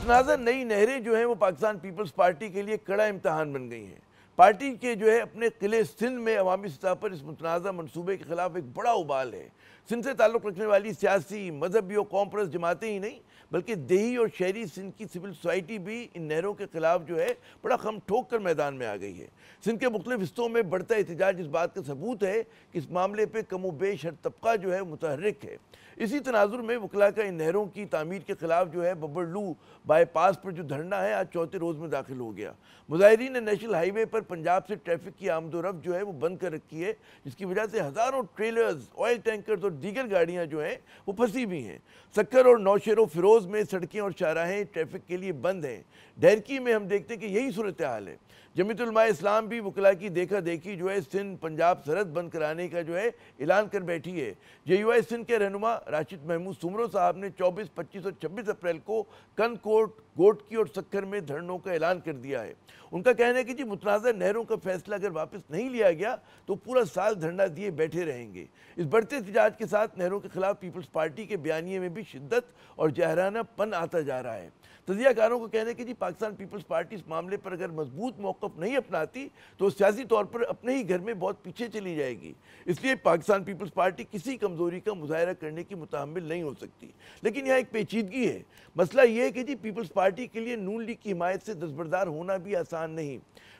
मुतनाज़ा नई नहरें जो हैं वो पाकिस्तान पीपल्स पार्टी के लिए कड़ा इम्तहान बन गई हैं। पार्टी के जो है अपने किले सिंध में अवामी सतह पर इस मुतनाज़ा मनसूबे के खिलाफ एक बड़ा उबाल है। सिंध से ताल्लुक़ रखने वाली सियासी, मजहबी और कौम परस्त जमातें ही नहीं बल्कि देही और शहरी सिंध की सिविल सोसाइटी भी इन नहरों के खिलाफ जो है बड़ा खम ठोक कर मैदान में आ गई है। सिंध के मुख्तलिफ हिस्सों में बढ़ता एहतजाज इस बात का सबूत है कि इस मामले पर कमो बेश हर तबका जो है मुतहर्रिक है। इसी तनाजुर में वकला का इन नहरों की तामीर के खिलाफ जो है बब्बरलू बाईपास पर जो धरना है आज चौथे रोज़ में दाखिल हो गया। मुजाहिरीन ने नेशनल हाईवे पर पंजाब से ट्रैफिक की आमदोरफ्त जो है वो बंद कर रखी है, जिसकी वजह से हज़ारों ट्रेलर्स, ऑयल टैंकर्स और दीगर गाड़ियाँ जो हैं वो फंसी हुई हैं। सक्कर और नौशेरो फिरोज़ में सड़कें और शाहराहें ट्रैफिक के लिए बंद हैं। डहरकी में हम देखते हैं कि यही सूरत हाल है। जमीयत उलमा इस्लाम भी वकला की देखा देखी जो है सिंध पंजाब सरहद बंद कराने का जो है ऐलान कर बैठी है। JUI सिंध के रहनुमा राशिद महमूद सुमरो साहब ने 24, 25 और 26 अप्रैल को कनकोट, गोटकी और सक्कर में धरनों का ऐलान कर दिया है। उनका कहना है कि जी मुतनाज़ा नहरों का फैसला अगर वापस नहीं लिया गया तो पूरा साल धरना दिए बैठे रहेंगे। इस बढ़ते एहतजाज के साथ नहरों के खिलाफ पीपल्स पार्टी के बयानिए में भी शिद्दत और जहरानापन आता जा रहा है। तजियाकारों को कहना है कि जी पाकिस्तान पीपल्स पार्टी इस मामले पर अगर मजबूत मौक़िफ़ नहीं अपनाती तो सियासी तौर पर अपने ही घर में बहुत पीछे चली जाएगी। इसलिए पाकिस्तान पीपल्स पार्टी किसी कमज़ोरी का मुजाहरा करने की मुतहम्मिल नहीं हो सकती। लेकिन यहाँ एक पेचीदगी है। मसला ये है कि जी पीपल्स पार्टी के लिए नून लीग की हिमायत से दस्तबरदार होना भी आसान नहीं।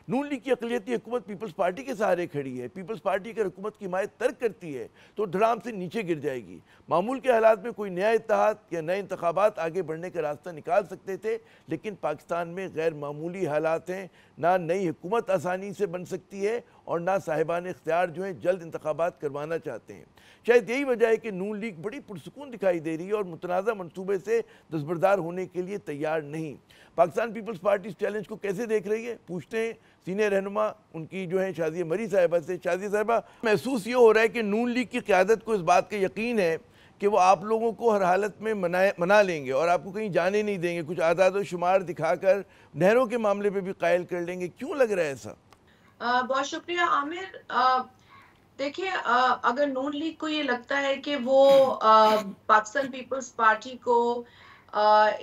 नून लीग की अक़लियती हुकूमत पीपल्स पार्टी के सहारे खड़ी है। पीपल्स पार्टी अगर हुकूमत की हिमायत तर्क करती है तो धड़ाम से नीचे गिर जाएगी। मामूल के हालात में कोई नया इत्तेहाद या नए इंतखाबात आगे बढ़ने का रास्ता निकाल सकते थे, लेकिन पाकिस्तान में गैर मामूली हालात हैं। ना नई हुकूमत आसानी से बन सकती है और ना साहिबान इख्तियार जो हैं जल्द इंतखाबात करवाना चाहते हैं। शायद यही वजह है कि नून लीग बड़ी पुरसुकून दिखाई दे रही है और मुतनाज़ा मनसूबे से दस्तबरदार होने के लिए तैयार नहीं। पाकिस्तान पीपल्स पार्टी इस चैलेंज को कैसे देख रही है, पूछते हैं सीनियर रहनुमा उनकी जो है शाजिया मरी साहिबा से। शाजिया साहिबा, महसूस ये हो रहा है कि नून लीग की क़यादत को इस बात का यकीन है कि वो आप लोगों को हर हालत में मना लेंगे और आपको कहीं जाने नहीं देंगे, कुछ आदाद व शुमार दिखाकर नहरों के मामले पे भी कायल कर लेंगे। क्यों लग रहा है ऐसा? बहुत शुक्रिया आमिर। देखिए, अगर नून लीग को ये लगता है कि वो पाकिस्तान पीपल्स पार्टी को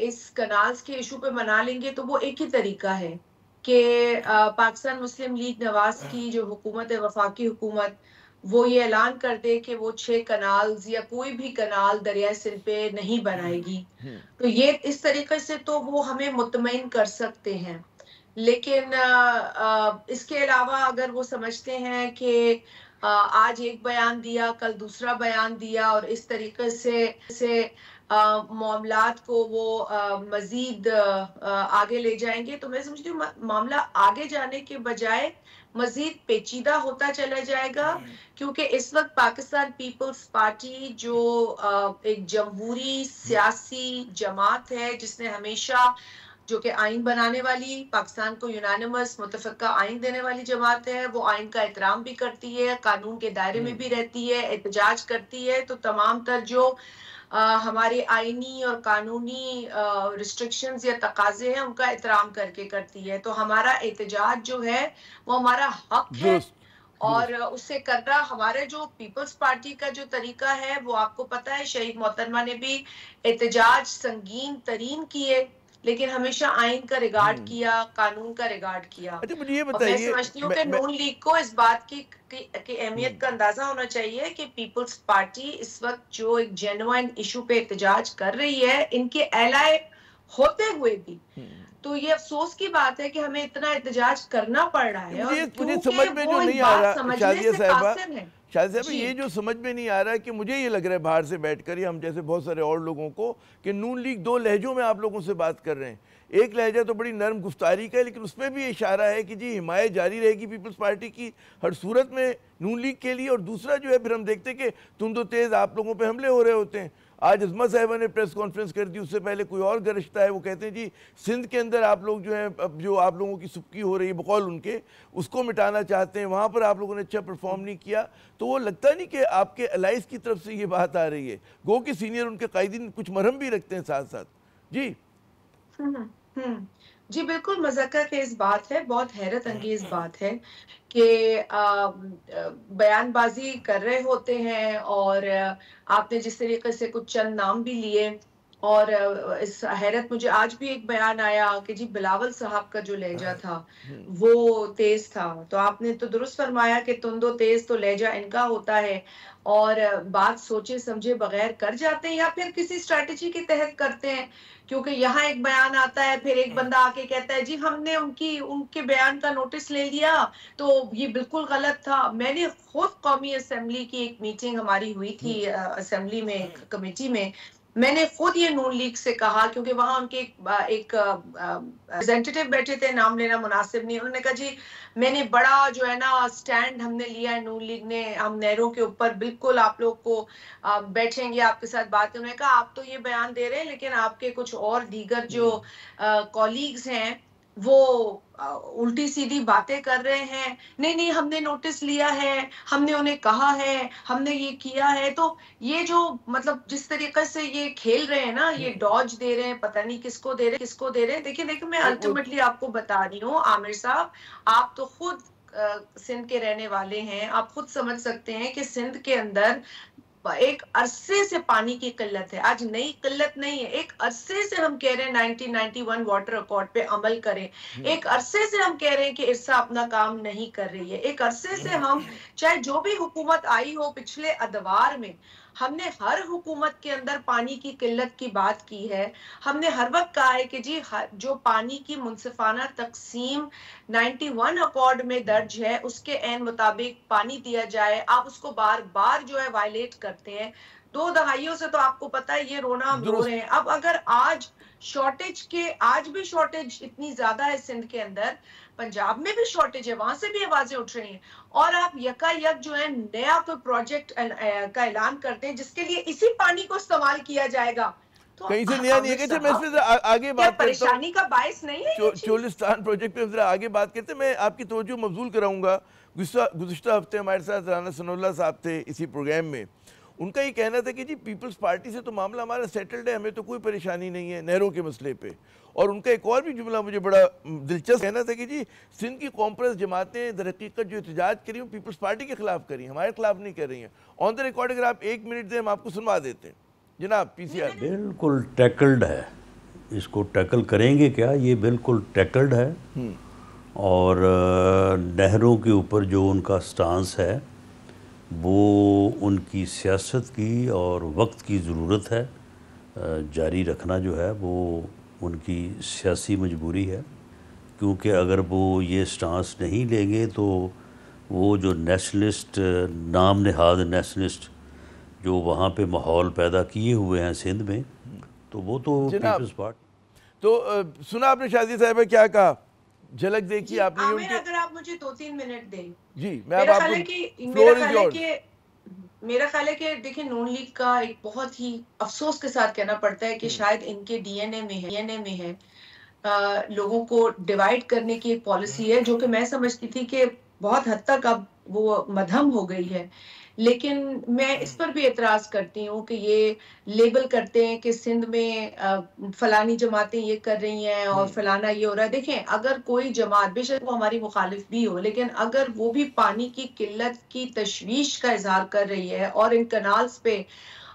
इस कनाल्स के इशू पे मना लेंगे तो वो एक ही तरीका है कि पाकिस्तान मुस्लिम लीग नवाज की जो हुकूमत है, वफाकी हुकूमत, वो ये ऐलान कर दे कि वो 6 कनाल्स या कोई भी कनाल दरिया सिंध पे नहीं बनाएगी। तो ये इस तरीके से तो वो हमें मुतमईन कर सकते हैं। लेकिन इसके अलावा अगर वो समझते हैं कि आज एक बयान दिया, कल दूसरा बयान दिया और इस तरीके से मामलात को वो मजीद आगे ले जाएंगे, तो मैं समझती हूँ मामला आगे जाने के बजाय मजीद पेचीदा होता चला जाएगा। क्योंकि इस वक्त पाकिस्तान पीपल्स पार्टी जो एक जमहूरी सियासी जमात है, जिसने हमेशा, जो कि आइन बनाने वाली, पाकिस्तान को यूनानिमस मुतफ़क्का आइन देने वाली जमात है, वो आइन का एहतराम भी करती है, कानून के दायरे में भी रहती है, एहतजाज करती है। तो तमाम तर जो हमारे आइनी और कानूनी रिस्ट्रिक्शंस या तकाजे हैं उनका एहतराम करके करती है। तो हमारा एहतजाज जो है वो हमारा हक है और उससे करना हमारे जो पीपल्स पार्टी का जो तरीका है वो आपको पता है, शहीद मोहतरमा ने भी एहतजाज संगीन तरीन किए लेकिन हमेशा आइन का रिगार्ड किया, कानून का रिगार्ड किया। अच्छा, मुझे ये और मैं बताइए, समझती हूँ कि नून लीग को इस बात की अहमियत का अंदाजा होना चाहिए कि पीपल्स पार्टी इस वक्त जो एक जेन्युइन इशू पे एहतजाज कर रही है, इनके एलाय होते हुए भी तो ये अफसोस की बात है कि हमें इतना एहतजाज करना पड़ रहा है। मुझे समझ में जो नहीं आ रहा शाजिया साहिबा, ये जो समझ में नहीं आ रहा है कि मुझे ये लग रहा है बाहर से बैठकर या हम जैसे बहुत सारे और लोगों को कि नून लीग 2 लहजों में आप लोगों से बात कर रहे हैं। एक लहजा तो बड़ी नरम गुफ्तारी का है, लेकिन उसमें भी इशारा है कि जी हिमायत जारी रहेगी पीपल्स पार्टी की हर सूरत में नून लीग के लिए। और दूसरा जो है फिर हम देखते हैं कि तुम तो तेज़ आप लोगों पे हमले हो रहे होते हैं। आज अज़मा साहिबा ने प्रेस कॉन्फ्रेंस कर दी, उससे पहले कोई और गरजता है, वो कहते हैं जी सिंध के अंदर आप लोग जो हैं, अब जो आप लोगों की सुबकी हो रही है बकौल उनके, उसको मिटाना चाहते हैं, वहाँ पर आप लोगों ने अच्छा परफॉर्म नहीं किया। तो वो लगता नहीं कि आपके अलाइज की तरफ से ये बात आ रही है, गो कि सीनियर उनके कायदीन कुछ मरहम भी रखते हैं साथ साथ। जी जी बिल्कुल, मज़ाक़ा खेज़ बात है, बहुत हैरत अंगेज़ बात है कि बयानबाजी कर रहे होते हैं और आपने जिस तरीके से कुछ चंद नाम भी लिए और इस हैरत मुझे आज भी एक बयान आया कि जी बिलावल साहब का जो लहजा था वो तेज था। तो आपने तो दुरुस्त फरमाया कि तुंदो तेज तो लहजा इनका होता है, और बात सोचे समझे बगैर कर जाते हैं या फिर किसी स्ट्रैटेजी के तहत करते हैं। क्योंकि यहाँ एक बयान आता है, फिर एक बंदा आके कहता है जी हमने उनके बयान का नोटिस ले लिया, तो ये बिल्कुल गलत था। मैंने खुद कौमी असेंबली की एक मीटिंग हमारी हुई थी असेंबली में, कमेटी में, मैंने खुद ये नून लीग से कहा, क्योंकि वहां उनके एक रिप्रेजेंटेटिव बैठे थे, नाम लेना मुनासिब नहीं, उन्होंने कहा जी मैंने बड़ा जो है ना स्टैंड हमने लिया है नून लीग ने, हम नहरों के ऊपर बिल्कुल आप लोग को बैठेंगे, आपके साथ बात करें। उन्होंने कहा आप तो ये बयान दे रहे हैं लेकिन आपके कुछ और दीगर जो कॉलीग्स हैं वो उल्टी सीधी बातें कर रहे हैं, नहीं नहीं हमने नोटिस लिया है, हमने उन्हें कहा है, हमने ये किया है। तो ये जो मतलब जिस तरीके से ये खेल रहे हैं ना, ये डॉज दे रहे हैं, पता नहीं किसको दे रहे हैं। देखिए देखिए मैं अल्टीमेटली आपको बता रही हूँ आमिर साहब, आप तो खुद सिंध के रहने वाले हैं, आप खुद समझ सकते हैं कि सिंध के अंदर एक अरसे से पानी की किल्लत है, आज नई किल्लत नहीं है, एक अरसे से हम कह रहे हैं 1991 वाटर अकॉर्ड पे अमल करें, एक अरसे से हम कह रहे हैं कि इरसा अपना काम नहीं कर रही है, एक अरसे से हम चाहे जो भी हुकूमत आई हो पिछले अदवार में, हमने हर हुकूमत के अंदर पानी की किल्लत की बात की है। हमने हर वक्त कहा है कि जी जो पानी की मुनसिफाना तकसीम 91 अकॉर्ड में दर्ज है उसके एन मुताबिक पानी दिया जाए, आप उसको बार बार जो है वायलेट करते हैं। 2 दहाइयों से तो आपको पता है ये रोना हम रो रहे हैं। अब अगर आज आज भी शॉर्टेज इतनी ज्यादा है सिंध के अंदर, पंजाब में भी शॉर्टेज है, वहां से भी आवाजें उठ रही हैं, और आप यकायक जो है नया कोई प्रोजेक्ट का ऐलान करते हैं जिसके लिए इसी पानी को इस्तेमाल किया जाएगा, तो कहीं से नया नहीं है। मैं इस पे आगे बात करता परेशानी का बायस नहीं है चोलिस्तान प्रोजेक्ट पे जरा आगे बात करते हैं। मैं आपकी तवज्जो मबजूल कराऊंगा। गुज़िश्ता हफ्ते हमारे साथ राना सनउल्लाह साहब थे इसी प्रोग्राम में, उनका ये कहना था कि जी पीपल्स पार्टी से तो मामला हमारा सेटल्ड है, हमें तो कोई परेशानी नहीं है नहरों के मसले पे। और उनका एक और भी जुमला मुझे बड़ा दिलचस्प कहना था कि जी सिंध की कॉम्प्रेस जमातें दर हकीकत जो एहतजाज करी वो पीपल्स पार्टी के खिलाफ करी, हमारे खिलाफ नहीं कर रही हैं। ऑन द रिकॉर्ड अगर आप 1 मिनट दें हम आपको सुनवा देते हैं। जनाब पीसीआर बिल्कुल टैकल्ड है, इसको टैकल करेंगे क्या, ये बिल्कुल टैकल्ड है। और नहरों के ऊपर जो उनका स्टांस है वो उनकी सियासत की और वक्त की ज़रूरत है, जारी रखना जो है वो उनकी सियासी मजबूरी है। क्योंकि अगर वो ये स्टांस नहीं लेंगे तो वो जो नेशनलिस्ट नाम नहाद नेशनलिस्ट जो वहाँ पे माहौल पैदा किए हुए हैं सिंध में, तो वो तो पीपल्स पार्टी। तो सुना आपने शादी साहब क्या कहा, झलक देखी आपने उनके। अगर आप मुझे 2-3 मिनट दें जी, मैं अब आपको फ्लोर इज योर्स। मेरा ख्याल है कि देखिए नून लीग का एक बहुत ही अफसोस के साथ कहना पड़ता है कि शायद इनके डीएनए में है लोगों को डिवाइड करने की एक पॉलिसी है, जो कि मैं समझती थी कि बहुत हद तक अब वो मध्यम हो गई है। लेकिन मैं इस पर भी एतराज करती हूँ कि ये लेबल करते हैं कि सिंध में फलानी जमातें ये कर रही हैं और फलाना ये हो रहा है। देखें अगर कोई जमात बेशक वो हमारी मुखालिफ भी हो, लेकिन अगर वो भी पानी की किल्लत की तशवीश का इजहार कर रही है और इन कनाल्स पे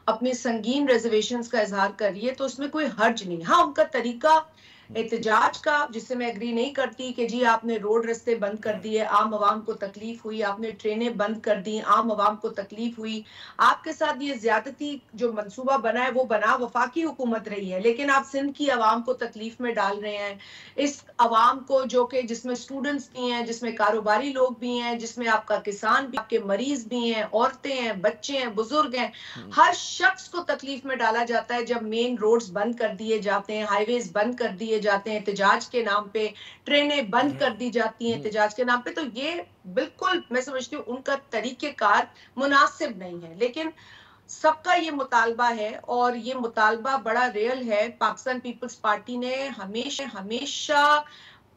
अपने संगीन रिजर्वेशंस का इजहार कर रही है तो उसमें कोई हर्ज नहीं। हाँ, उनका तरीका एहतजाज का, जिससे मैं एग्री नहीं करती कि जी आपने रोड रास्ते बंद कर दिए, आम आवाम को तकलीफ हुई, आपने ट्रेनें बंद कर दी, आम आवाम को तकलीफ हुई, आपके साथ ये ज्यादती जो मंसूबा बना है वो बना वफाकी हुकूमत रही है, लेकिन आप सिंध की आवाम को तकलीफ में डाल रहे हैं। इस आवाम को जो कि जिसमें स्टूडेंट्स भी हैं, जिसमें कारोबारी लोग भी हैं, जिसमें आपका किसान भी, आपके मरीज भी हैं, औरतें हैं, बच्चे हैं, बुजुर्ग हैं, हर शख्स को तकलीफ में डाला जाता है जब मेन रोड्स बंद कर दिए जाते हैं, हाईवेज बंद कर दिए जाते हैं एहतजाज के नाम पे, ट्रेनें बंद कर दी जाती हैं एहतजाज के नाम पे। तो ये बिल्कुल मैं समझती हूँ उनका तरीकेकार मुनासिब नहीं है। लेकिन सबका ये मुतालबा है और ये मुतालबा बड़ा रियल है। पाकिस्तान पीपल्स पार्टी ने हमेशा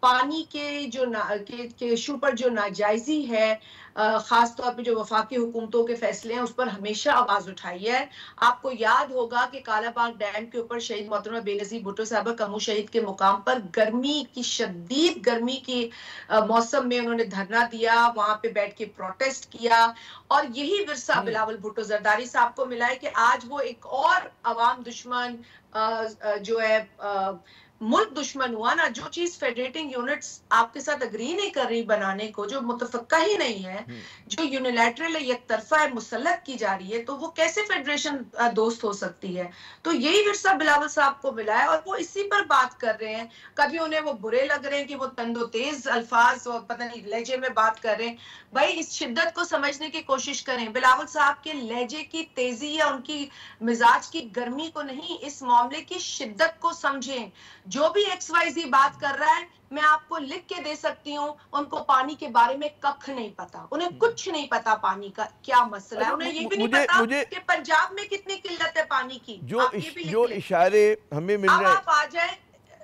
पानी के जो के इशू पर जो नाजायजी है, खास तौर पे जो वफाकी हुकूमतों के फैसले हैं, उस पर हमेशा आवाज उठाई है। आपको याद होगा कि कालाबाग डैम के ऊपर शहीद मोहतरमा बेनज़ीर भुट्टो साहबा कमू शहीद के मुकाम पर गर्मी की, शदीद गर्मी की मौसम में उन्होंने धरना दिया, वहां पे बैठ के प्रोटेस्ट किया, और यही विरसा बिलावल भुट्टो जरदारी साहब को मिला है कि आज वो एक और अवाम दुश्मन जो है मुल्क दुश्मन हुआ ना। जो चीज फेडरेटिंग यूनिट्स आपके साथ अग्री नहीं कर रही बनाने को, जो मुतफक्का ही नहीं है, जो यूनिलैटरल एक तरफा है, मुसल्लत की जा रही है, तो वो कैसे फेडरेशन दोस्त हो सकती है? तो यही विरसा बिलावल साहब को मिला है और वो इसी पर बात कर रहे हैं। कभी उन्हें वो बुरे लग रहे हैं कि वो तंदो तेज अल्फाज और पता नहीं लहजे में बात कर रहे हैं। भाई इस शिद्दत को समझने की कोशिश करें। बिलावल साहब के लहजे की तेजी या उनकी मिजाज की गर्मी को नहीं, इस मामले की शिद्दत को समझें। जो भी XYZ बात कर रहा है, मैं आपको लिख के दे सकती हूँ, उनको पानी के बारे में कख नहीं पता, उन्हें कुछ नहीं पता पानी का क्या मसला है। उन्हें ये भी नहीं पता कि पंजाब में कितनी किल्लत है पानी की। जो इशारे हमें मिल रहे हैं, आप आ जाए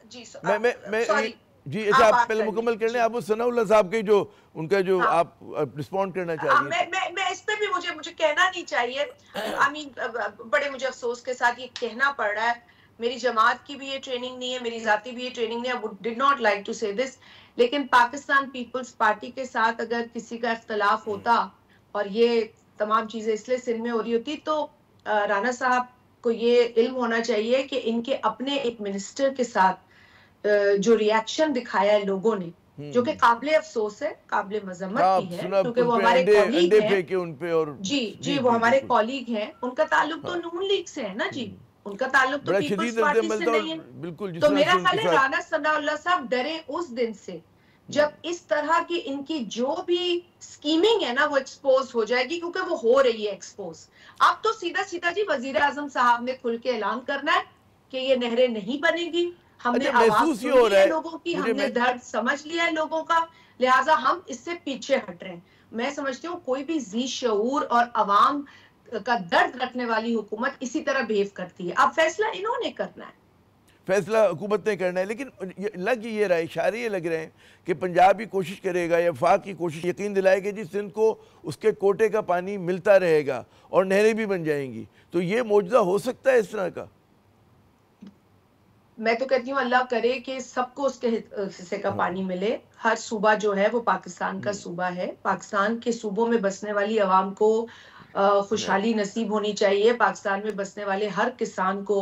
जी। मैं जी अच्छा, आप पहले मुकम्मल कर लें। आप सनाउल्लाह साहब के जो उनका जो आप रिस्पॉन्ड करना चाहिए। मैं इस पे भी मुझे कहना नहीं चाहिए। आई मीन बड़े मुझे अफसोस के साथ ये कहना पड़ रहा है। मेरी जमात की भी ये ट्रेनिंग नहीं है, मेरी जाती भी ये ट्रेनिंग नहीं है। I did not like to say this, लेकिन पाकिस्तान पीपल्स पार्टी के साथ अगर किसी का इख्तलाफ होता और ये तमाम चीजें इसलिए सिंध में हो रही होती, तो राना साहब को ये इल्म होना चाहिए कि इनके अपने एक मिनिस्टर के साथ जो रिएक्शन दिखाया है लोगों ने, जो कि काबिले अफसोस है, काबिले मजम्मत भी है, क्योंकि वो हमारे कॉलीग हैं। जी वो हमारे कॉलीग हैं। उनका ताल्लुक तो नून लीग से है ना जी, उनका ताल्लुक तो पीपल्स पार्टी से नहीं है। बिल्कुल। तो मेरा ख्याल है राना सनाउल्लाह साहब डरे उस दिन से जब इस तरह की इनकी जो भी स्कीमिंग है ना वो एक्सपोज हो जाएगी, क्योंकि वो हो रही है एक्सपोज। अब तो सीधा सीधा जी वजीर आजम साहब ने खुल के ऐलान करना है कि ये नहरें नहीं बनेगी। हमने आवाज सुनी है लोगों की, हमने दर्द समझ लिया है लोगों का, लिहाजा हम इससे पीछे हट रहे हैं। मैं समझती हूँ कोई भी जी शऊर और अवाम का दर्द रखने वाली हुकूमत इसी तरह बिहेव करती है। अब फैसला इन्होंने करना है, फैसला हुकूमत ने करना है। लेकिन लग ये रहा है, इशारे ये लग रहे हैं कि पंजाब भी कोशिश करेगा या वफाक की कोशिश यकीन दिलाएगी जी सिंध को उसके कोटे का पानी मिलता रहेगा और नहरें भी बन जाएंगी। तो ये मौजूदा हो सकता है इस तरह का? मैं तो कहती हूँ अल्लाह करे कि सबको उसके हिस्से का पानी मिले। हर सूबा जो है वो पाकिस्तान का सूबा है। पाकिस्तान के सूबों में बसने वाली आवाम को खुशहाली नसीब होनी चाहिए। पाकिस्तान में बसने वाले हर किसान को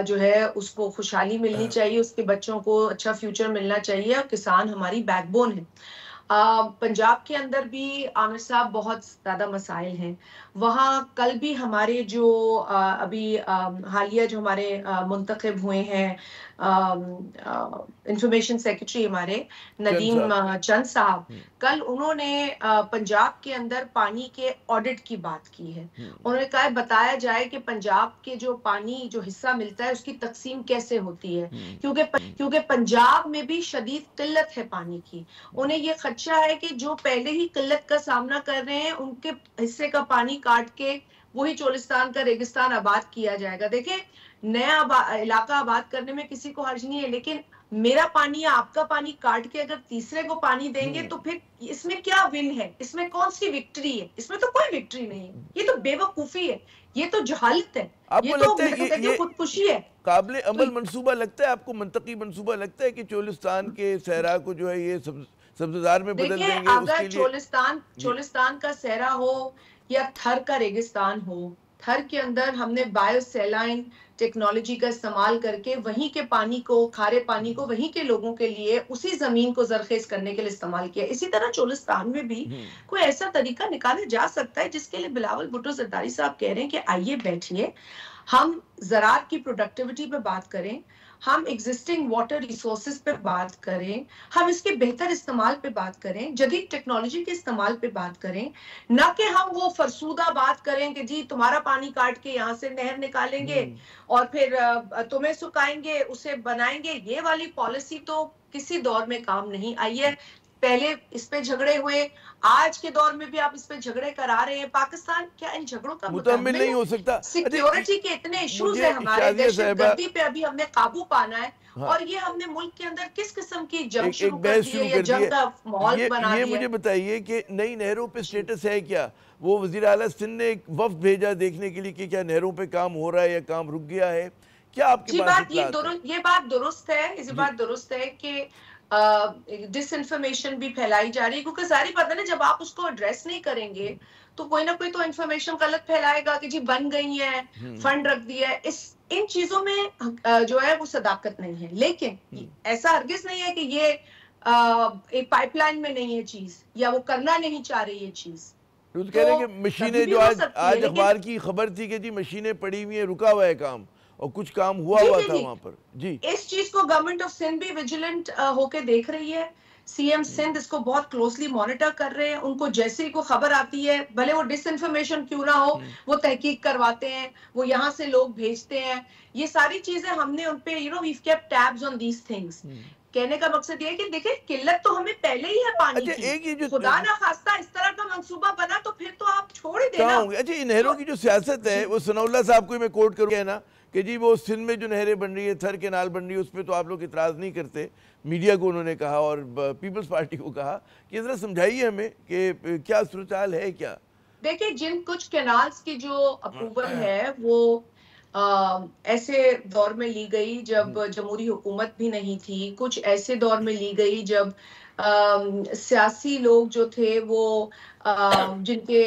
जो है उसको खुशहाली मिलनी चाहिए, उसके बच्चों को अच्छा फ्यूचर मिलना चाहिए, और किसान हमारी बैकबोन है। पंजाब के अंदर भी आमिर साहब बहुत ज़्यादा मसाइल हैं। वहाँ कल भी हमारे जो अभी हालिया जो हमारे मुंतखब हुए हैं इंफॉर्मेशन सेक्रेटरी हमारे नदीम चंद साहब, कल उन्होंने पंजाब के अंदर पानी के ऑडिट की बात की है। उन्होंने कहा बताया जाए कि पंजाब के जो पानी जो हिस्सा मिलता है उसकी तकसीम कैसे होती है, क्योंकि पंजाब में भी शदीद किल्लत है पानी की। उन्हें ये खदशा है कि जो पहले ही किल्लत का सामना कर रहे हैं उनके हिस्से का पानी काट के वही चोलिस्तान का रेगिस्तान आबाद किया जाएगा। देखिए नया इलाका आबाद करने में किसी को हर्ज नहीं है, लेकिन मेरा पानी या आपका पानी काट के अगर तीसरे को पानी देंगे तो फिर इसमें क्या विन है, इसमें कौन सी विक्ट्री है? इसमें तो कोई विक्ट्री नहीं है। ये तो बेवकूफी है, ये तो जहालत है, ये तो ये खुदकुशी है। काबिले अमल मंसूबा लगता है आपको, मंतकी मंसूबा लगता है कि चोलिस्तान के सहरा को जो है ये सब्ज़दार में बदल देंगे? अगर चोलिस्तान का सहरा हो या थर का रेगिस्तान हो, थर के अंदर हमने बायोसैलाइन टेक्नोलॉजी का इस्तेमाल करके वहीं के पानी को, खारे पानी को वहीं के लोगों के लिए उसी जमीन को जरखेज करने के लिए इस्तेमाल किया। इसी तरह चोलिस्तान में भी कोई ऐसा तरीका निकाला जा सकता है जिसके लिए बिलावल भुट्टो जरदारी साहब कह रहे हैं कि आइए बैठिए, हम ज़राअत की प्रोडक्टिविटी पे बात करें, हम एग्जिस्टिंग वाटर रिसोर्सेज पे बात करें, हम इसके बेहतर इस्तेमाल पे बात करें, जदीद टेक्नोलॉजी के इस्तेमाल पे बात करें, ना कि हम वो फरसूदा बात करें कि जी तुम्हारा पानी काट के यहाँ से नहर निकालेंगे और फिर तुम्हें सुखाएंगे, उसे बनाएंगे। ये वाली पॉलिसी तो किसी दौर में काम नहीं आई है। पहले इस पे झगड़े हुए, आज के दौर में भी आप इस पे झगड़े करा रहे हैं। पाकिस्तान क्या इन झगड़ों का मुतम्मिल नहीं हो सकता। सिक्योरिटी के इतने इश्यूज है हमारे, दहशतगर्दी पे अभी हमने काबू पाना है। हाँ। और ये हमने मुल्क के अंदर किस किस्म की जंग शुरू कर दी है या जंग का माहौल बना दिया। मुझे बताइए कि नई नहरों पे स्टेटस है क्या? वो वज़ीर आला सिंध ने एक वफ्द भेजा देखने के लिए कि क्या नहरों पे काम हो रहा है या काम रुक गया है, क्या आपके पास? ये बात दुरुस्त है, इस बात दुरुस्त है कि डिसइंफॉर्मेशन भी फैलाई जा रही है, क्योंकि सारी पता ना जब आप उसको एड्रेस नहीं करेंगे तो कोई ना कोई तो इन्फॉर्मेशन गलत फैलाएगा कि जी बन गई है, फंड रख दिया है। इन चीजों में जो है वो सदाकत नहीं है। लेकिन ऐसा हरगिज नहीं है कि ये एक पाइपलाइन में नहीं है चीज, या वो करना नहीं चाह रही है चीज। तो कह रहे हैं कि मशीनें जो आज अखबार की खबर थी कि जी मशीनें पड़ी हुई है, रुका हुआ है काम, और कुछ काम हुआ था वहां पर। जी, इस चीज को गवर्नमेंट ऑफ सिंध भी विजिलेंट होके देख रही है। सीएम सिंध इसको बहुत क्लोजली मॉनिटर कर रहे हैं। उनको जैसे ही को खबर आती है, भले वो डिसइंफॉर्मेशन क्यों ना हो, वो तहकीक करवाते हैं, वो यहाँ से लोग भेजते हैं। ये सारी चीजें हमने उनपे we kept tabs on these things. कहने का मकसद ये है कि देखिए किल्लत तो हमें पहले ही है पानी की। खुदा ना खास्ता इस तरह का मंसूबा बना तो फिर तो आप छोड़ ही देना। अच्छा, ये नहरों की जो सियासत है, वो सनाउल्लाह साहब को मैं कोट करूँ ना कि जी वो सिंध में जो नहरें बन रही है, थर केनाल बन रही है, उस पर तो आप लोग इतराज़ नहीं करते। मीडिया को उन्होंने कहा और पीपल्स पार्टी को कहा कि जरा समझाइए हमें कि क्या सूरत हाल है क्या? देखिए, जिन कुछ कैनाल्स की जो अप्रूवल है वो ऐसे दौर में ली गई जब जमहूरी हुकूमत भी नहीं थी। कुछ ऐसे दौर में ली गई जब सियासी लोग जो थे वो जिनके,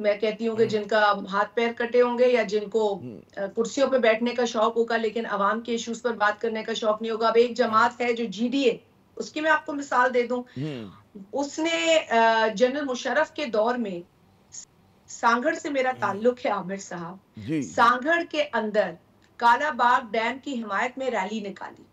मैं कहती हूँ कि जिनका हाथ पैर कटे होंगे या जिनको कुर्सियों पे बैठने का शौक होगा लेकिन अवाम के इश्यूज पर बात करने का शौक नहीं होगा। अब एक जमात है जो GDA, उसकी मैं आपको मिसाल दे दूं, उसने जनरल मुशर्रफ के दौर में, सांगड़ से मेरा ताल्लुक है आमिर साहब, सांगड़ के अंदर कालाबाग डैम की हिमायत में रैली निकाली।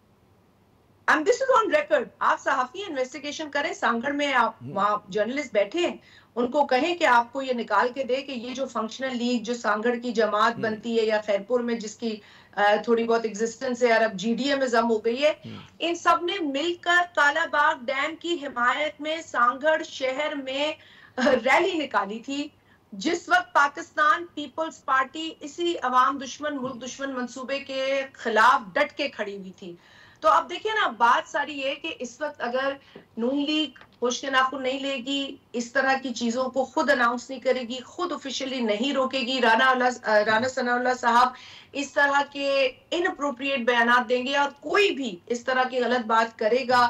And this is on record. आप सहाफी इन्वेस्टिगेशन करें, सांगड़ में आप वहाँ जर्नलिस्ट बैठे हैं, उनको कहें कि आपको ये निकाल के दे कि ये जो फंक्शनल लीग जो सांगड़ की जमात बनती है या खैरपुर में जिसकी थोड़ी बहुत एग्जिस्टेंस है और अब GDA में जम हो गई है, इन सब ने मिलकर कालाबाग डैम की हिमायत में सांगड़ शहर में रैली निकाली थी, जिस वक्त पाकिस्तान पीपल्स पार्टी इसी अवाम दुश्मन, मुल्क दुश्मन मंसूबे के खिलाफ डट के खड़ी हुई थी। तो अब देखिए ना, बात सारी ये कि इस वक्त अगर नून लीग होश के नाखुन नहीं लेगी, इस तरह की चीजों को खुद अनाउंस नहीं करेगी, खुद ऑफिशियली नहीं रोकेगी, राना सनाउल्लाह साहब इस तरह के इनअप्रोप्रिएट बयानात देंगे और कोई भी इस तरह की गलत बात करेगा,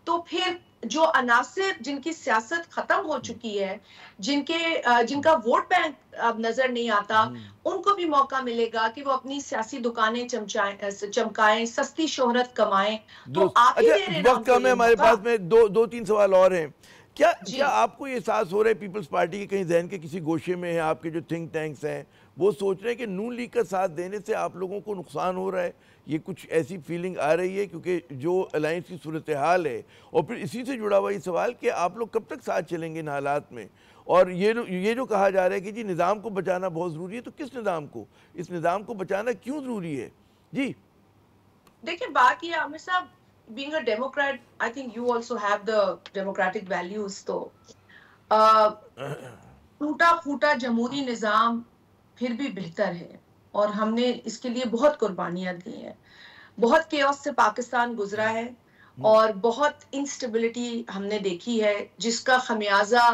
तो फिर जो अनासिर जिनकी सियासत खत्म हो चुकी है, जिनका वोट बैंक अब नजर नहीं आता, उनको भी मौका मिलेगा कि वो अपनी सियासी दुकानें चमकाएं, सस्ती शोहरत कमाएं। तो आप ही दे रहे हैं। वक्त कम है हमारे पास में, दो तीन सवाल और हैं। क्या आपको ये एहसास हो रहा है पीपल्स पार्टी के कहीं जहन के किसी गोशे में है, आपके जो थिंक टैंक्स हैं वो सोच रहे हैं कि नून लीग का साथ देने से आप लोगों को नुकसान हो रहा है? ये कुछ ऐसी फीलिंग आ रही है क्योंकि जो अलायंस की सूरत हाल है, और फिर इसी से जुड़ा हुआ ये सवाल कि आप लोग कब तक साथ चलेंगे इन हालात में? और ये जो कहा जा रहा है कि जी निज़ाम को बचाना बहुत ज़रूरी है, तो किस निज़ाम को, इस निज़ाम को बचाना क्यों ज़रूरी है? जी देखिए, बात ये आमिर साहब, being a Democrat, I think you also have the democratic values। तो टूटा फूटा जमहूरी निज़ाम फिर भी बेहतर है और हमने इसके लिए बहुत कुर्बानियां दी हैं। बहुत केओस से पाकिस्तान गुजरा है और बहुत इंस्टेबिलिटी हमने देखी है, जिसका खमियाजा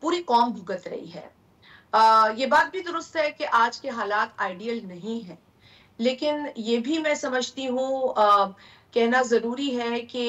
पूरी कौम भुगत रही है। ये बात भी दुरुस्त है कि आज के हालात आइडियल नहीं है, लेकिन ये भी मैं समझती हूँ कहना जरूरी है कि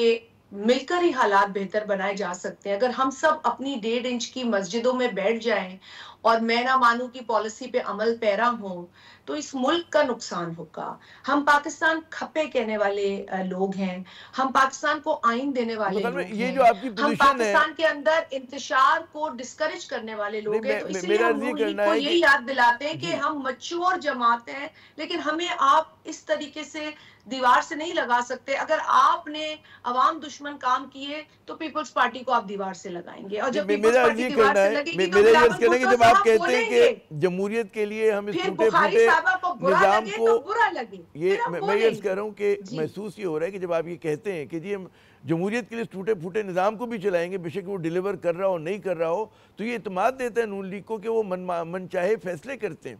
मिलकर ही हालात बेहतर बनाए जा सकते हैं। अगर हम सब अपनी 1.5 इंच की मस्जिदों में बैठ जाएं और मैं ना मानूं की पॉलिसी पे अमल पैरा हो, तो इस मुल्क का नुकसान होगा। हम पाकिस्तान खपे कहने वाले लोग हैं, हम पाकिस्तान को आइन देने वाले लोग हैं, जो आपकी हम पाकिस्तान के अंदर इंतशार को डिस्करेज करने वाले लोग हैं। तो इसलिए हम को यही याद दिलाते हैं कि हम मैच्योर जमात हैं, लेकिन हमें आप इस तरीके से दीवार से नहीं लगा सकते। अगर आपने अवाम दुश्मन काम किए तो पीपल्स पार्टी को आप दीवार से लगाएंगे, और जब पीपल्स पार्टी दीवार से लगेगी तो जब आप कहते हैं कि जमहूरियत के लिए हम इस टूटे फूटे निजाम को बुरा लगे, ये मैं ये कह रहा हूँ कि महसूस ये हो रहा है कि जब आप ये कहते हैं कि जी हम जमहूरियत के लिए टूटे फूटे निज़ाम को भी चलाएंगे, बेशक वो डिलीवर कर रहा हो नहीं कर रहा हो, तो ये इत्मीनाद देता है नून लीग को कि वो मन चाहे फैसले करते हैं।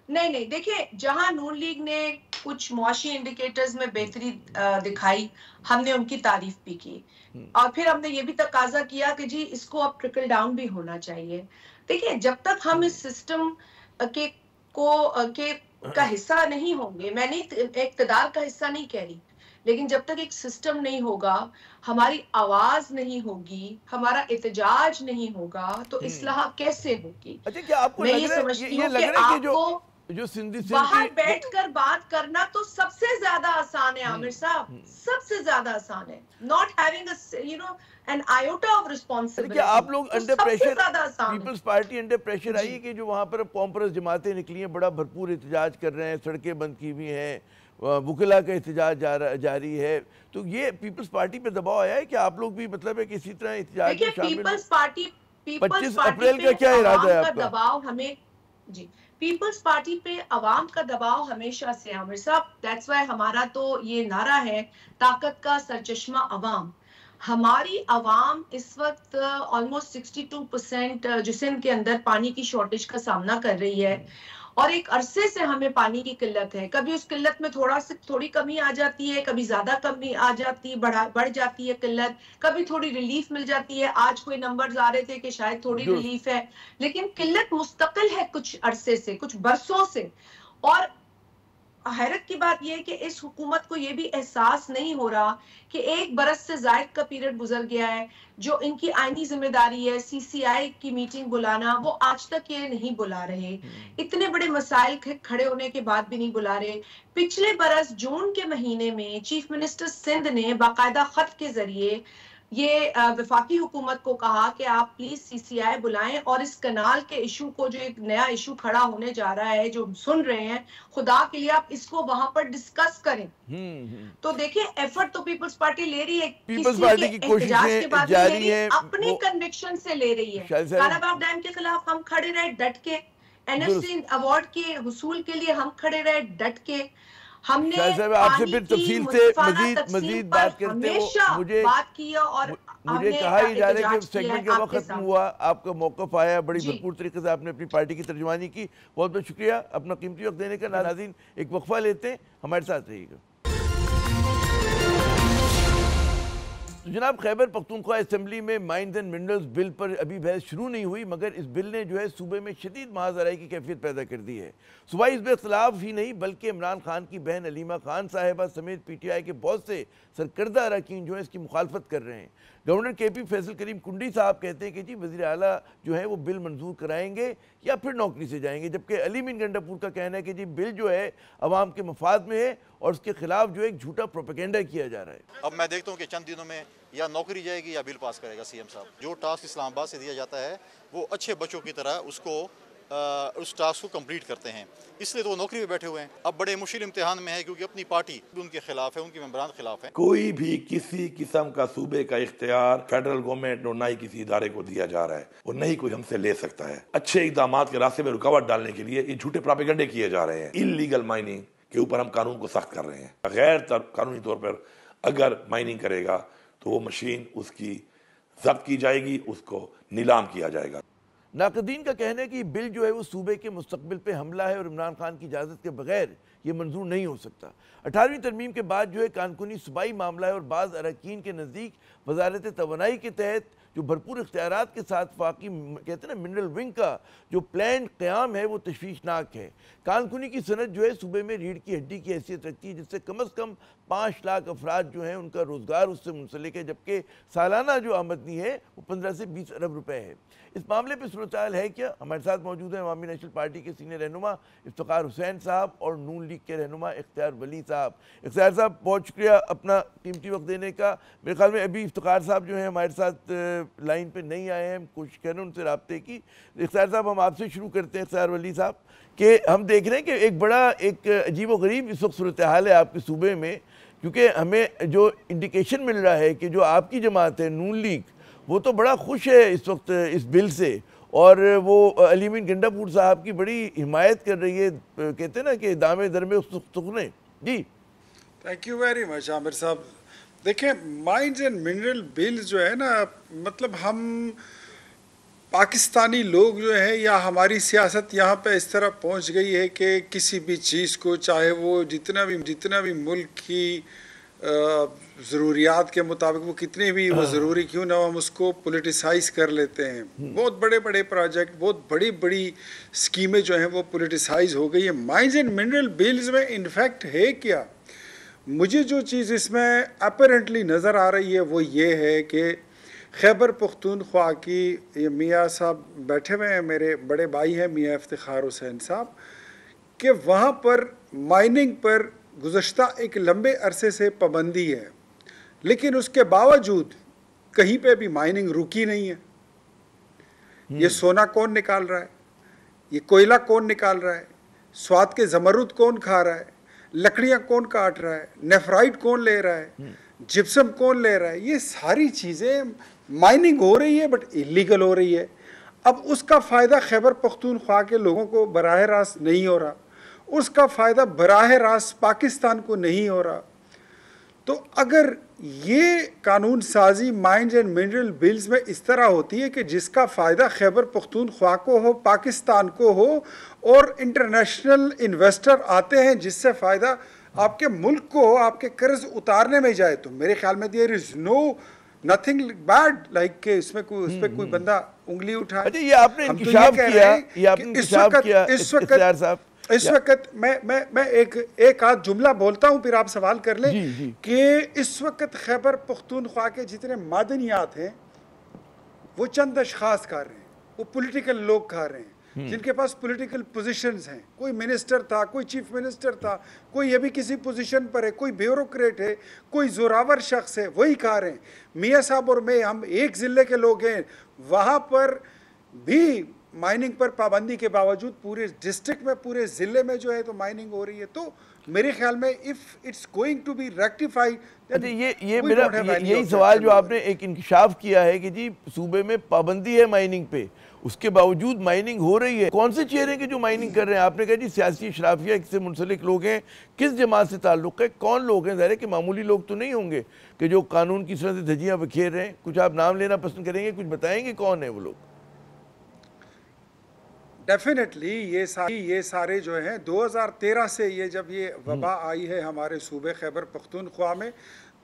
नहीं, देखिए जहां नून लीग ने कुछ मुआशी इंडिकेटर्स में बेहतरी दिखाई, हमने उनकी तारीफ भी की और फिर हमने ये भी तकाजा किया कि जी इसको अब ट्रिकल डाउन भी होना चाहिए। देखिए जब तक हम इस सिस्टम का हिस्सा नहीं होंगे, मैंने इक़्तिदार का हिस्सा नहीं कह रही, लेकिन जब तक एक सिस्टम नहीं होगा, हमारी आवाज नहीं होगी, हमारा एहतजाज नहीं होगा, तो इस्लाह कैसे होगी? अच्छा, क्या आपको मैं ये समझती हूँ कि आपको जो सिंधी बाहर बैठकर बात करना तो सबसे ज्यादा आसान है आमिर साहब, सबसे ज्यादा आसान है। Not having an iota of responsibility. क्या आप लोग under pressure, peoples party under pressure आई है कि जो वहां पर कॉम्प्रेस जमातें निकली हैं, बड़ा भरपूर एहतजाज कर रहे हैं, सड़कें बंद की हुई हैं, वकीला का एहतजाज जारी है, तो ये पीपल्स पार्टी पे दबाव आया है कि आप लोग भी मतलब है कि इसी तरह एहतजाज में शामिल? पीपल्स पार्टी 25 अप्रैल का क्या इरादा है आपका? दबाव हमें जी पीपल्स पार्टी पे अवाम का दबाव हमेशा से आमिर साहब, दैट्स व्हाई हमारा तो ये नारा है, ताकत का सरचश्मा अवाम। हमारी अवाम इस वक्त ऑलमोस्ट 62% जिस्म के अंदर पानी की शॉर्टेज का सामना कर रही है और एक अरसे से हमें पानी की किल्लत है। कभी उस किल्लत में थोड़ी कमी आ जाती है, कभी ज्यादा कमी आ जाती है, बढ़ जाती है किल्लत, कभी थोड़ी रिलीफ मिल जाती है। आज कोई नंबर्स आ रहे थे कि शायद थोड़ी रिलीफ है, लेकिन किल्लत मुस्तकिल है कुछ अरसे से, कुछ बरसों से। और हैरत की बात यह है कि इस हुकूमत को यह भी एहसास नहीं हो रहा कि 1 बरस से जायद का पीरियड गुजर गया है, जो इनकी आईनी जिम्मेदारी है सीसीआई की मीटिंग बुलाना, वो आज तक ये नहीं बुला रहे। इतने बड़े मसाइल खड़े होने के बाद भी नहीं बुला रहे। पिछले बरस जून के महीने में चीफ मिनिस्टर सिंध ने बाकायदा खत के जरिए ये वफाकी हुकूमत को कहा कि आप प्लीज सीसीआई बुलाएं और इस कनाल के इशू को, जो एक नया इशू खड़ा होने जा रहा है, जो सुन रहे हैं, खुदा के लिए आप इसको वहां पर डिस्कस करें। तो देखिए एफर्ट तो पीपल्स पार्टी ले रही है, पीपल्स पार्टी की कोशिशें जारी है, अपनी कन्विक्शन से ले रही है। कालाबाग डैम के खिलाफ हम खड़े रहे डट के, एनएफसी अवार्ड के हुसूल के लिए हम खड़े रहे डट के। हमने आपसे फिर तफसील से मजीद बात करते हैं, मुझे बात की और मुझे कहा ही जा रहा है कि सेगमेंट का वक्त खत्म हुआ, आपका मौक़िफ़ आया, बड़ी भरपूर तरीके से आपने अपनी पार्टी की तर्जुमानी की, बहुत बहुत शुक्रिया अपना कीमती वक्त देने का। नाज़रीन एक वक्फा लेते हैं, हमारे साथ रहिएगा। तो जनाब खैबर पख्तूनख्वा असम्बली में माइंस एंड मिनरल्स बिल पर अभी बहस शुरू नहीं हुई, मगर इस बिल ने जो है सूबे में शदीद महाजराई की कैफियत पैदा कर दी है। सूबाई इस इख्तलाफ ही नहीं बल्कि इमरान खान की बहन अलीमा खान साहिबा समेत PTI के बहुत से सरकर्दा अरकान जो है इसकी मुखालफत कर रहे हैं। गवर्नर KP फैसल करीम कुंडी साहब कहते हैं कि जी वज़ीर आला जो है वो बिल मंजूर कराएंगे या फिर नौकरी से जाएंगे, जबकि अली मीन गंडापुर का कहना है कि जी बिल जो है अवाम के मफाद में है और उसके खिलाफ जो एक झूठा प्रोपेगेंडा किया जा रहा है। अब मैं देखता हूँ कि चंद दिनों में या नौकरी जाएगी या बिल पास करेगा CM साहब। जो टास्क इस्लामाबाद से दिया जाता है वो अच्छे बच्चों की तरह उसको उस टास्क को कंप्लीट करते हैं, इसलिए तो वो नौकरी पे बैठे हुए हैं। अब बड़े मुश्किल इम्तिहान में है क्योंकि अपनी पार्टी भी उनके खिलाफ है, उनके मेंबरान खिलाफ है। कोई भी किसी किस्म का सूबे का इख्तियार फेडरल गवर्नमेंट और ना ही किसी इदारे को दिया जा रहा है और नहीं कोई हमसे ले सकता है। अच्छे इकदाम के रास्ते में रुकावट डालने के लिए ये झूठे प्रोपेगेंडे किए जा रहे हैं। इल्लीगल माइनिंग के ऊपर हम कानून को सख्त कर रहे हैं। गैर कानूनी तौर पर अगर माइनिंग करेगा तो वो मशीन उसकी जब्त की जाएगी, उसको नीलाम किया जाएगा। नाक़दीन का कहना है कि बिल जो है वो सूबे के मुस्तकबिल पे हमला है और इमरान खान की इजाज़त के बगैर ये मंजूर नहीं हो सकता। 18वीं तरमीम के बाद जो है कानूनी सूबाई मामला है और बाज़ अरकान के नज़दीक वजारत तवानाई के तहत जो भरपूर इख्तियारात के साथ वाकई कहते हैं ना मिनरल विंग का जो प्लान क़याम है वो तशवीशनाक है। कानूनी की सनत जो है सूबे में रीढ़ की हड्डी की हैसियत रखती है, जिससे कम अज़ कम 5 लाख अफराद जो हैं उनका रोज़गार उससे मुंसलिक है, जबकि सालाना जो आमदनी है वो 15 से 20 अरब रुपए है। इस मामले पर सूरत है क्या? हमारे साथ मौजूद हैं अवामी नेशनल पार्टी के सीनियर रहनुमा इफ्तिखार हुसैन साहब और नून लीग के रहनुमा इख्तियार वली साहब। इख्तियार साहब बहुत शुक्रिया अपना कीमती वक्त देने का। मेरे ख्याल में अभी इफ्तिखार साहब जो हैं हमारे साथ लाइन पे नहीं आए हैं, कोशिश करें उनसे रब्ते की। इख्तियार साहब हम आपसे शुरू करते हैं। इख्तियार वली साहब कि हम देख रहे हैं कि एक बड़ा एक अजीब व गरीब इस वक्त सूरत हाल है आपके सूबे में, क्योंकि हमें जो इंडिकेशन मिल रहा है कि जो आपकी जमात है नून लीग वो तो बड़ा खुश है इस वक्त इस बिल से और वो अलीमीन गंडापुर साहब की बड़ी हिमायत कर रही है, कहते हैं ना कि दामे दर में सुखने। जी thank you very much Aamir साहब। देखें, माइंस एंड मिनरल बिल्स जो है ना, मतलब हम पाकिस्तानी लोग जो है या हमारी सियासत यहाँ पे इस तरह पहुँच गई है कि किसी भी चीज़ को, चाहे वो जितना भी मुल्क की ज़रूरियात के मुताबिक वो कितनी भी वो ज़रूरी क्यों ना, हम उसको पोलिटिसाइज़ कर लेते हैं। बहुत बड़े बड़े प्रोजेक्ट, बहुत बड़ी बड़ी स्कीमें जो हैं वो पोलिटिसाइज़ हो गई है। माइंस एंड मिनरल बिल्स में इनफैक्ट है क्या, मुझे जो चीज़ इसमें अपरेंटली नज़र आ रही है वो ये है कि खैबर पख्तूनख्वा की, ये मियाँ साहब बैठे हुए हैं, मेरे बड़े भाई हैं मियाँ इफ्तिखार हुसैन साहब, कि वहाँ पर माइनिंग पर गुज़श्ता एक लंबे अरसे से पाबंदी है, लेकिन उसके बावजूद कहीं पे भी माइनिंग रुकी नहीं है। ये सोना कौन निकाल रहा है, ये कोयला कौन निकाल रहा है, स्वाद के ज़मरुद कौन खा रहा है, लकड़ियाँ कौन काट रहा है, नेफ्राइट कौन ले रहा है, जिप्सम कौन ले रहा है, ये सारी चीज़ें माइनिंग हो रही है बट इलीगल हो रही है। अब उसका फ़ायदा खैबर पख्तूनख्वा के लोगों को बराह रास्त नहीं हो रहा, उसका फ़ायदा बराह रास्त पाकिस्तान को नहीं हो रहा। तो अगर ये कानून साजी माइंस एंड मिनरल बिल्स में इस तरह होती है कि जिसका फ़ायदा खैबर पख्तूनख्वा को हो, पाकिस्तान को हो, और इंटरनेशनल इन्वेस्टर आते हैं जिससे फ़ायदा आपके मुल्क को, आपके कर्ज उतारने में जाए, तो मेरे ख्याल में there is no nothing bad like के इसमें कोई, उस पर कोई बंदा उंगली उठाए। अच्छा, ये आपने इंकिशाफ किया, ये आपने इंकिशाफ किया इफ्तिखार साहब। इस वक्त मैं एक आध जुमला बोलता हूँ, फिर आप सवाल कर लें कि इस वक्त खैबर पख्तूनख्वा के जितने मादनियात हैं वो चंद अशखास खा रहे हैं, वो पॉलिटिकल लोग खा रहे हैं जिनके पास पॉलिटिकल पोजीशंस हैं। कोई मिनिस्टर था, कोई चीफ मिनिस्टर था, कोई ये भी किसी पोजीशन पर है, कोई ब्यूरोक्रेट है, कोई जोरावर शख्स है, वही खा रहे हैं। मियाँ साहब और मैं, हम एक ज़िले के लोग हैं, वहाँ पर भी माइनिंग पर पाबंदी के बावजूद पूरे डिस्ट्रिक्ट में, पूरे ज़िले में जो है तो माइनिंग हो रही है। तो मेरे ख्याल में if it's going to be rectified, ये मेरा यही सवाल जो आपने एक इंकिशाफ किया है कि जी सूबे में पाबंदी है माइनिंग पे, उसके बावजूद माइनिंग हो रही है। कौन से चेहरे के जो माइनिंग कर रहे हैं? आपने कहा जी सियासी शराफिया से मुंसलिक लोग हैं, किस जमात से ताल्लुक़ है, कौन लोग हैं? ज़ाहिर है कि मामूली लोग तो नहीं होंगे कि जो कानून की तरह से धज्जियाँ बखेर रहे हैं। कुछ आप नाम लेना पसंद करेंगे, कुछ बताएंगे कौन है वो लोग? डेफिनेटली ये सारे जो हैं 2013 से, ये जब ये वबा आई है हमारे सूबे खैबर पख्तूनख्वा में,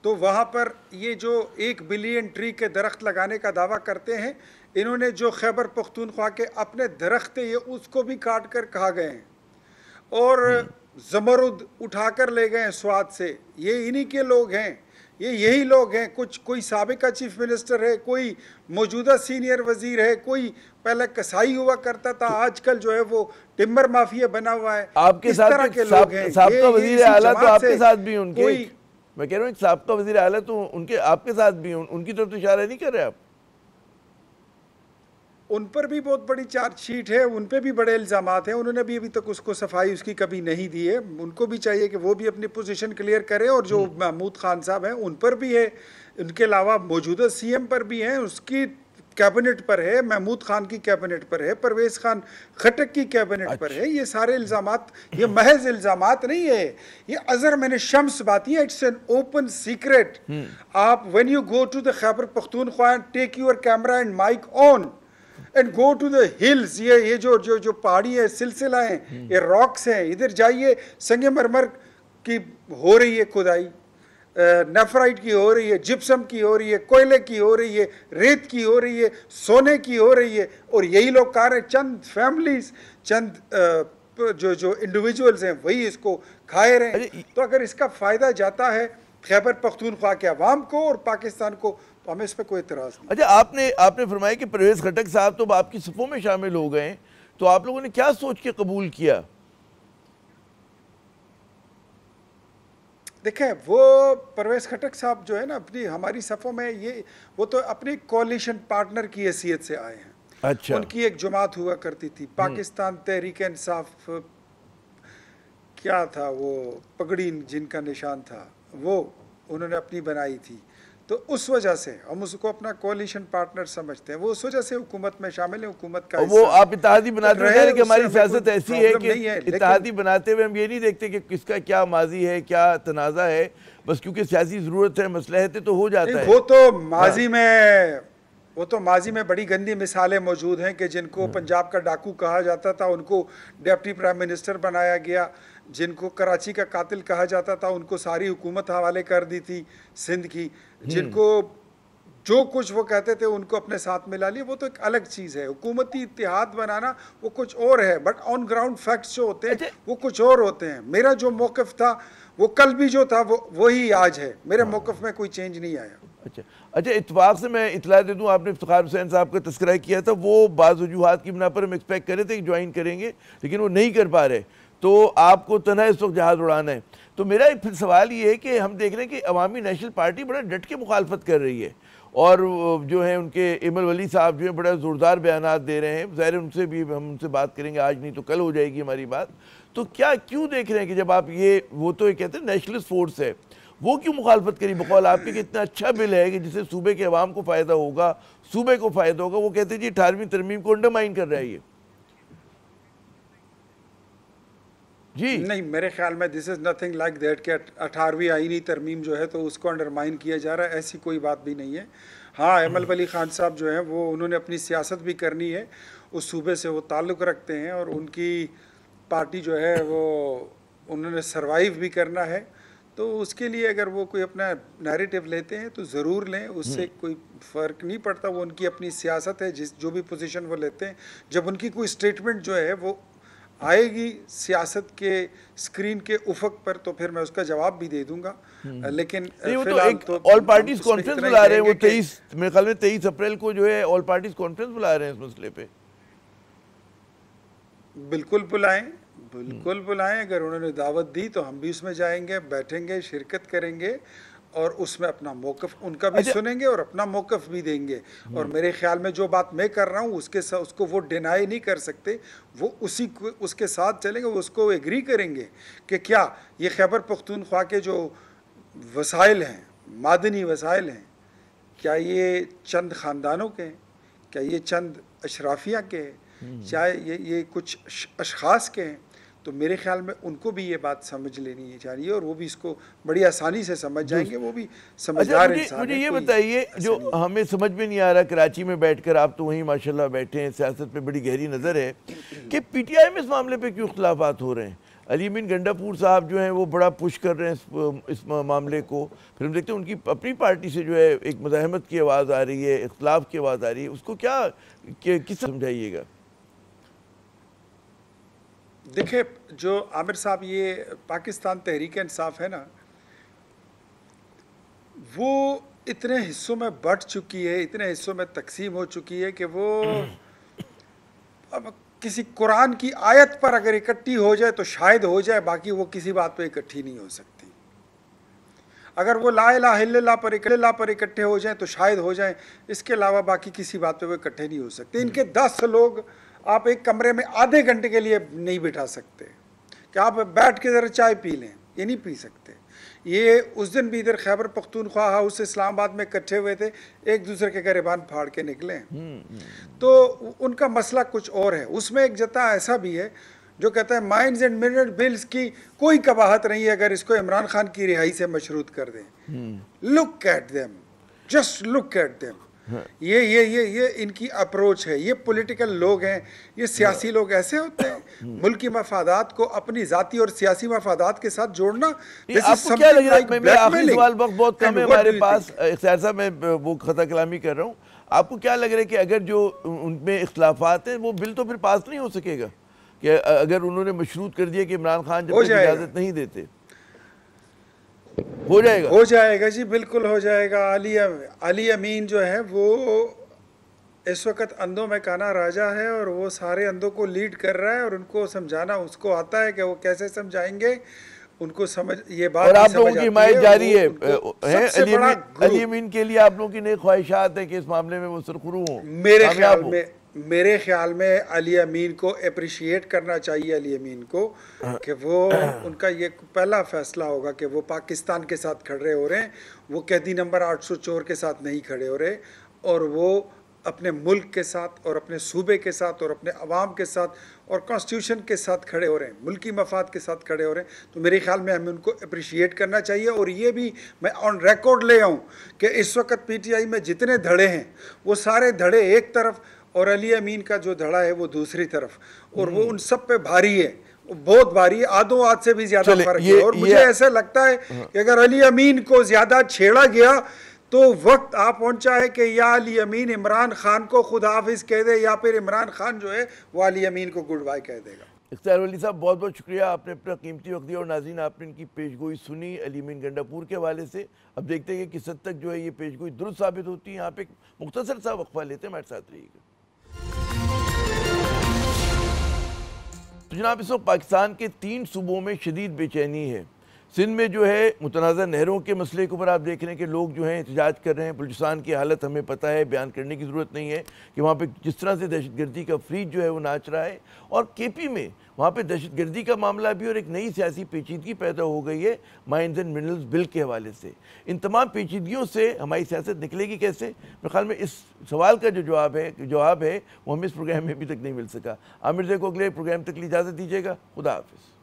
तो वहाँ पर ये जो 1 बिलियन ट्री के दरख्त लगाने का दावा करते हैं, इन्होंने जो खैबर पख्तूनख्वा के अपने दरख्त ये उसको भी काट कर खा गए हैं और ज़मरुद उठा कर ले गए हैं स्वाद से। ये इन्हीं के लोग हैं, ये यही लोग हैं। कुछ कोई साबिका चीफ मिनिस्टर है, कोई मौजूदा सीनियर वजीर है, कोई पहले कसाई हुआ करता था, आजकल जो है वो टिम्बर माफिया बना हुआ है। आपके इस साथ तरह के लोग हैं। साबका वजीर आला तो आपके साथ भी उनके, कोई, मैं कह रहा हूँ साबका वजीर आला तो उनके आपके साथ भी, उनकी तरफ तो इशारा नहीं कर रहे आप? उन पर भी बहुत बड़ी चार्जशीट है, उन पर भी बड़े इल्ज़ामात हैं। उन्होंने भी अभी तक उसको सफाई उसकी कभी नहीं दी है। उनको भी चाहिए कि वो भी अपनी पोजीशन क्लियर करें। और जो महमूद खान साहब हैं उन पर भी है, उनके अलावा मौजूदा सीएम पर भी हैं, उसकी कैबिनेट पर है, महमूद खान की कैबिनेट पर है, परवेज़ खान खटक की कैबिनेट पर है। ये सारे इल्ज़ामात, ये महज इल्ज़ामात नहीं है, ये अज़र मैंने शम्स बात है, इट्स एन ओपन सीक्रेट। आप when you go to the Khyber Pakhtunkhwa, take your camera and mic on and go to the hills, ये जो पहाड़ी है, सिलसिला है, ये रॉक्स हैं, इधर जाइए, संगमरमर की हो रही है खुदाई, नेफ्राइट की हो रही है, जिप्सम की हो रही है, कोयले की हो रही है, रेत की हो रही है, सोने की हो रही है। और यही लोग कह रहे हैं, चंद फैमिलीज, चंद जो इंडिविजुअल्स हैं वही इसको खाए रहे हैं। तो अगर इसका फ़ायदा जाता है खैबर पख्तूनख्वा के अवाम को और पाकिस्तान को, तो हमें इस पर कोई एतराज़ नहीं। अच्छा, आपने फरमाया कि परवेज़ खटक साहब तो आपकी सफ़ों में शामिल हो गए, तो आप लोगों ने क्या सोच के कबूल किया? देखें, वो परवेज़ खटक साहब जो है ना, अपनी हमारी सफ़ों में, ये वो तो अपनी कोalition पार्टनर की हैसियत से आए हैं। अच्छा। उनकी एक जमात हुआ करती थी, पाकिस्तान तहरीक इंसाफ, क्या था वो, पगड़ी जिनका निशान था, वो उन्होंने अपनी बनाई थी। तो उस वजह से हम उसको अपना कोalition पार्टनर समझते हैं, वो उस वजह से हुकूमत में शामिल है, हुकूमत का वो आप इत्तेहादी बनाते हुए कह रहे हैं कि हमारी सियासत ऐसी है कि लेकिन इत्तेहादी बनाते हुए हम ये नहीं देखते कि किसका क्या माजी है, क्या तनाज़ा है, बस क्योंकि सियासी ज़रूरत है, मसलहत है तो हो जाता है। वो तो माजी में बड़ी गंदी मिसालें मौजूद हैं कि जिनको पंजाब का डाकू कहा जाता था उनको डिप्टी प्राइम मिनिस्टर बनाया गया, जिनको कराची का कातिल कहा जाता था उनको सारी हुकूमत हवाले कर दी थी सिंध की, जिनको जो कुछ वो कहते थे उनको अपने साथ मिला लिया। वो तो एक अलग चीज़ है, हुकूमती इत्तेहाद बनाना वो कुछ और है, बट ऑन ग्राउंड फैक्ट्स जो होते हैं वो कुछ और होते हैं। मेरा जो मौक़िफ़ था वो कल भी जो था वो वही आज है, मेरे मौक़िफ़ में कोई चेंज नहीं आया। अच्छा, इत्तफाक से मैं इतला दे दूं, आपने इफ्तिखार हुसैन साहब का तस्करा किया था, वो बाज़ वजूहात की बिना पर हम एक्सपेक्ट कर रहे थे कि ज्वाइन करेंगे, लेकिन वो नहीं कर पा रहे, तो आपको तनहा इस वक्त जहाज़ उड़ाना है। तो मेरा फिर सवाल ये है कि हम देख रहे हैं कि अवामी नेशनल पार्टी बड़ा डट के मुखालफत कर रही है, और जो है उनके इमल वली साहब जो है बड़ा ज़ोरदार बयानात दे रहे हैं। ज़ाहिर उनसे भी हम उनसे बात करेंगे, आज नहीं तो कल हो जाएगी हमारी बात। तो क्या क्यों देख रहे हैं कि जब आप वो तो ये कहते हैं नेशनलिस्ट फोर्स है, वो क्यों मुखालफत करी बकौल आपके कि इतना अच्छा बिल है कि जिससे सूबे के अवाम को फ़ायदा होगा, सूबे को फ़ायदा होगा, वो कहते हैं जी 18वीं तरमीम को अंडरमाइन कर रहा है ये। जी नहीं, मेरे ख्याल में this is nothing like that कि 18वीं आईनी तरमीम जो है तो उसको अंडरमाइन किया जा रहा है, ऐसी कोई बात भी नहीं है। हाँ, अमल वली खान साहब जो हैं वो उन्होंने अपनी सियासत भी करनी है, उस सूबे से वो ताल्लुक़ रखते हैं और उनकी पार्टी जो है वो उन्होंने सरवाइव भी करना है, तो उसके लिए अगर वो कोई अपना नैरेटिव लेते हैं तो ज़रूर लें, उससे कोई फ़र्क नहीं पड़ता। वो उनकी अपनी सियासत है, जो भी पोजीशन वो लेते हैं। जब उनकी कोई स्टेटमेंट जो है वो आएगी सियासत के स्क्रीन के उफक पर तो फिर मैं उसका जवाब भी दे दूंगा। लेकिन वो तो एक ऑल पार्टीज कॉन्फ्रेंस बुला रहे हैं, वो 23 मेरे ख्याल में 23 अप्रैल को जो है ऑल पार्टीज कॉन्फ्रेंस बुला रहे हैं इस मसले पे। बिल्कुल बुलाएं, बिल्कुल बुलाएं। अगर उन्होंने दावत दी तो हम भी उसमें जाएंगे, बैठेंगे, शिरकत करेंगे और उसमें अपना मौक़िफ़ उनका भी सुनेंगे और अपना मौक़िफ़ भी देंगे। और मेरे ख्याल में जो बात मैं कर रहा हूँ उसको वो डिनाई नहीं कर सकते, वो उसके साथ चलेंगे, वो उसको एग्री करेंगे कि क्या ये खैबर पख्तूनख्वा के जो वसाइल हैं, मादनी वसाइल हैं, क्या ये चंद ख़ानदानों के हैं, क्या ये चंद अशराफिया के हैं, चाहे ये कुछ अशख़ास के हैं। तो मेरे ख्याल में उनको भी ये बात समझ लेनी चाहिए और वो भी इसको बड़ी आसानी से समझ जाएंगे, वो भी समझदार इंसान हैं। मुझे ये बताइए, जो हमें समझ में नहीं आ रहा, कराची में बैठकर आप तो वहीं माशाल्लाह बैठे हैं, सियासत पे बड़ी गहरी नज़र है, कि पीटीआई में इस मामले पे क्यों इख्तिलाफात हो रहे हैं। अली अमीन गंडापुर साहब जो हैं वो बड़ा पुश कर रहे हैं इस मामले को, फिर हम देखते हैं उनकी अपनी पार्टी से जो है एक मुज़ाहमत की आवाज़ आ रही है, इख्तिलाफ की आवाज़ आ रही है, उसको किस समझाइएगा। देखिए, जो आमिर साहब, ये पाकिस्तान तहरीक इंसाफ है ना, वो इतने हिस्सों में बट चुकी है, इतने हिस्सों में तकसीम हो चुकी है कि वो अब किसी कुरान की आयत पर अगर इकट्ठी हो जाए तो शायद हो जाए, बाकी वो किसी बात पे इकट्ठी नहीं हो सकती। अगर वो ला इलाहा इल्लल्लाह पर इकट्ठे हो जाए तो शायद हो जाए, इसके अलावा बाकी किसी बात पे वो इकट्ठे नहीं हो सकते। इनके 10 लोग आप एक कमरे में आधे घंटे के लिए नहीं बिठा सकते कि आप बैठ के ज़रा चाय पी लें, ये नहीं पी सकते। ये उस दिन भी इधर खैबर पख्तूनख्वा हाउस इस्लामाबाद में इकट्ठे हुए थे, एक दूसरे के गिरबान फाड़ के निकले। तो उनका मसला कुछ और है। उसमें एक जता ऐसा भी है जो कहता है माइंस एंड मिनरल बिल्स की कोई कबाहत नहीं है अगर इसको इमरान खान की रिहाई से मशरूत कर दें। Look at them, just look at them. ये इनकी अप्रोच है। ये पॉलिटिकल लोग हैं, ये सियासी लोग ऐसे होते हैं। मुल्की मफादात को अपनी जाती और सियासी मफादात के साथ जोड़ना। आपको क्या लग रहा है, मैं आखिरी सवाल, वक्त बहुत कम है हमारे पास, इख्तियार साहब मैं वो खता कलामी कर रहा हूँ, आपको क्या लग रहा है कि अगर जो उनमें इख्तिलाफात हैं वो बिल तो फिर पास नहीं हो सकेगा, कि अगर उन्होंने मशरूत कर दिया कि इमरान खान जब तक इजाज़त नहीं देते? हो जाएगा जी, बिल्कुल हो जाएगा। अली अमीन जो है वो इस वक्त अंधों में काना राजा है और वो सारे अंधों को लीड कर रहा है और उनको समझाना उसको आता है कि वो कैसे समझाएंगे, उनको समझ ये बात। और आप लोगों की हिमायत जारी है अली अमीन के लिए, आप लोगों की नई ख्वाहिशात है कि इस मामले में वो सुरखरू हों। मेरे ख्याल में मेरे ख्याल में अली अमीन को अप्रिशिएट करना चाहिए, अली अमीन को, कि वो उनका ये पहला फैसला होगा कि वो पाकिस्तान के साथ खड़े हो रहे हैं, वो कैदी नंबर 804 के साथ नहीं खड़े हो रहे, और वो अपने मुल्क के साथ और अपने सूबे के साथ और अपने अवाम के साथ और कॉन्स्टिट्यूशन के साथ खड़े हो रहे हैं, मुल्की मफाद के साथ खड़े हो रहे हैं। तो मेरे ख्याल में हमें उनको अप्रिशिएट करना चाहिए। और ये भी मैं ऑन रिकॉर्ड ले आऊँ कि इस वक्त PTI में जितने धड़े हैं वो सारे धड़े एक तरफ और अली अमीन का जो धड़ा है वो दूसरी तरफ, और वो उन सब पे भारी है, बहुत भारी है, आधों हाथ से भी ज्यादा फर्क है। और मुझे ऐसा लगता है कि अगर अली अमीन को ज्यादा छेड़ा गया तो वक्त आ पहुंचा है कि या अली अमीन इमरान खान को खुदा हाफिज कह दे, या फिर इमरान खान जो है वो अली अमीन को गुड बाय कह देगा। इख्तियार वली साहब, बहुत बहुत शुक्रिया, आपने अपना कीमती वक्त दिया और नाज़रीन आपने इनकी पेशगोई सुनी अली अमीन गंडापुर के हवाले से। अब देखते हैं कि किस हद तक जो है ये पेशगोई दुरुस्त साबित होती है। यहाँ पे एक मुख्तसर सा वक्फा लेते हैं, हमारे साथ रहिएगा। तो जनाब, इस वक्त पाकिस्तान के 3 सूबों में शदीद बेचैनी है। सिंध में जो है मुतनाज़ा नहरों के मसले के ऊपर आप देख रहे हैं कि लोग जो हैं एहतजाज कर रहे हैं। बलूचिस्तान की हालत हमें पता है, बयान करने की ज़रूरत नहीं है कि वहाँ पे जिस तरह से दहशतगर्दी का फ्रीज जो है वो नाच रहा है। और KP में वहाँ पे दहशतगर्दी का मामला भी और एक नई सियासी पेचीदगी पैदा हो गई है माइंस एंड मिनरल्स बिल के हवाले से। इन तमाम पेचीदगियों से हमारी सियासत निकलेगी कैसे? मेरे ख्याल में इस सवाल का जो जवाब है वो हमें इस प्रोग्राम में अभी तक नहीं मिल सका। आमिर को अगले प्रोग्राम तक की इजाज़त दीजिएगा। खुदा हाफिज़।